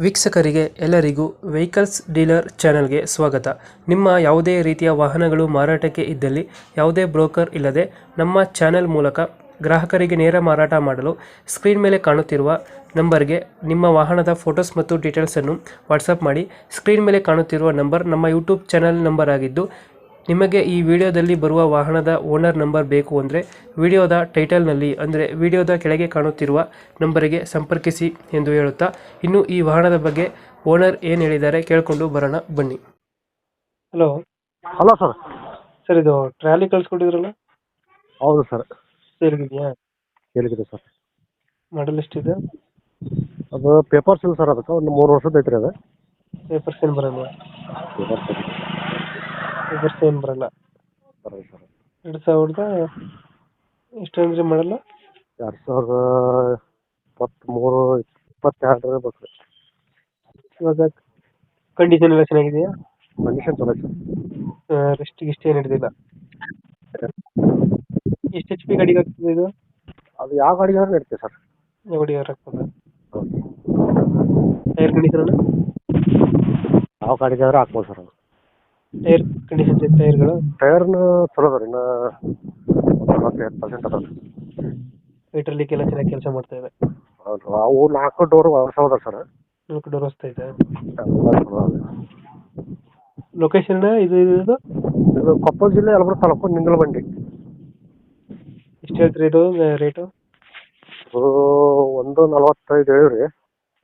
ವೀಕ್ಷಕರಿಗೆ ಎಲ್ಲರಿಗೂ vehicles dealer ಚಾನೆಲ್ಗೆ ಸ್ವಾಗತ. ನಿಮ್ಮ ಯಾವುದೇ ರೀತಿಯ ವಾಹನಗಳು ಮಾರಾಟಕ್ಕೆ ಇದ್ದಲ್ಲಿ ಯಾವುದೇ ಬ್ರೋಕರ್ ಇಲ್ಲದೆ ನಮ್ಮ ಚಾನೆಲ್ ಮೂಲಕ ಗ್ರಾಹಕರಿಗೆ ನೇರ ಮಾರಾಟ ಮಾಡಲು ಸ್ಕ್ರೀನ್ ಮೇಲೆ ಕಾಣುತ್ತಿರುವ ನಂಬರ್ಗೆ ನಿಮ್ಮ ವಾಹನದ ಫೋಟೋಸ್ ಮತ್ತು ಡೀಟೇಲ್ಸನ್ನು ವಾಟ್ಸಪ್ ಮಾಡಿ. ಸ್ಕ್ರೀನ್ ಮೇಲೆ ಕಾಣುತ್ತಿರುವ ನಂಬರ್ ನಮ್ಮ ಯೂಟ್ಯೂಬ್ ಚಾನೆಲ್ ನಂಬರ್ ಆಗಿದ್ದು, ನಿಮಗೆ ಈ ವಿಡಿಯೋದಲ್ಲಿ ಬರುವ ವಾಹನದ ಓನರ್ ನಂಬರ್ ಬೇಕು ಅಂದರೆ ವಿಡಿಯೋದ ಟೈಟಲ್ನಲ್ಲಿ ಅಂದರೆ ವಿಡಿಯೋದ ಕೆಳಗೆ ಕಾಣುತ್ತಿರುವ ನಂಬರಿಗೆ ಸಂಪರ್ಕಿಸಿ ಎಂದು ಹೇಳುತ್ತಾ, ಇನ್ನು ಈ ವಾಹನದ ಬಗ್ಗೆ ಓನರ್ ಏನು ಹೇಳಿದ್ದಾರೆ ಕೇಳಿಕೊಂಡು ಬರೋಣ ಬನ್ನಿ. Hello hello sir. ಸರ್, ಇದು ಟ್ರಾಲಿ ಕಳ್ಸ್ಕೊಟ್ಟಿದ್ರಲ್ಲ, ಹೌದು ಸರ್, ಸೇಲ್ಗಿದೆಯಾ? ಕೇಳಿದ್ರಿ ಸರ್. ಮಾಡಲ್ ಎಷ್ಟಿದೆ? ಅದು ಪೇಪರ್ಸ್ ಇಲ್ಲ ಸರ್, ಅದಕ್ಕೆ ಒಂದು 3 ವರ್ಷದ ಐತ್ರಿ ಅದು. ಪೇಪರ್ಸ್ ಏನು ಬರಲ್ಲ? ಪೇಪರ್ಸ್ ಪೇಪರ್ಸ್ ಏನು ಬರಲ್ಲ. ಬರೋದು ಸರ್. 2000 ಎಷ್ಟು ಅಂದ್ರೆ ಮಾಡಲ್ಲ? 2023 22 ಬೇಕು ರೀ. ಇವಾಗ ಕಂಡೀಷನ್ ಎಲ್ಲ ಚೆನ್ನಾಗಿದೆಯಾ? ಕಂಡೀಷನ್ ಚಲೋ ಐತೆ ಸರ್. ರೆಸ್ಟ್ ಗಿಸ್ಟ್ ಏನು ಹಿಡಿದಿಲ್ಲ? ಎಷ್ಟು HP ಗಾಡಿಗೆ ಆಗ್ತದೆ ಇದು? ಅದು ಯಾವ ಗಾಡಿಗೆ ಆದ್ರೂ ನಡೀತೆ ಸರ್. ಗಾಡಿ ಯಾರು ಆಗ್ತದೆ? ಹೌದು. Tyre condition? ಯಾವ ಗಾಡಿಗೆ ಆದ್ರೂ ಹಾಕ್ಬೋದು ಸರ್. ಅದು ಟೈರ್ ಕಂಡೀಷನ್, ಟೈರ್ಗಳು ಟೈರ್ನು ಚಲೋ ಅದ ರೀ, ಇನ್ನೂ 45% ಅದ ರೀ. ಪೆಟ್ರೋಲಿಕ್ ಎಲ್ಲ ಚೆನ್ನಾಗಿ ಕೆಲಸ ಮಾಡ್ತಾ ಇದೆ. ಹೌದು, ಅವು 4 ಡೋರ್ ಹೊಸ ಅದ ಸರ್. 4 ಡೋರ್ ಹೊಸ್ತಾ ಇದೆ. ಎಲ್ಲ ಚಲೋ ಅದ. ಲೊಕೇಶನ್ ಇದು ಇದು ಕೊಪ್ಪಳ ಜಿಲ್ಲೆ ಯಲಬುರ್ಗಾ ತಾಲೂಕು ನಿಂಗಲಬಂಡಿ. ಎಷ್ಟು ಹೇಳ್ತೀರಿ ಇದು ರೇಟು? ಅದು 1.45 ಹೇಳಿರಿ.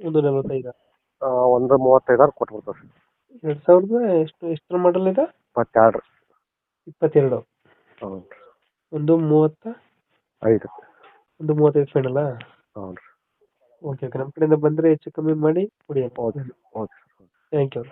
1.45? 1.35 ಕೊಟ್ಬಿಡ್ತಾರೆ. 2000 ಎಷ್ಟು ಮಾಡಲ್ ಇದೆ? 22. 22? ಹ್ಞೂ. 1.35? 1.35 ಫೈನಲ್ಲ? ಹ್ಞೂ ರೀ. ಓಕೆ, ನಮ್ಮ ಕಡೆಯಿಂದ ಬಂದರೆ ಹೆಚ್ಚು ಕಮ್ಮಿ ಮಾಡಿ ಕೊಡಿ. Okay okay. Thank you.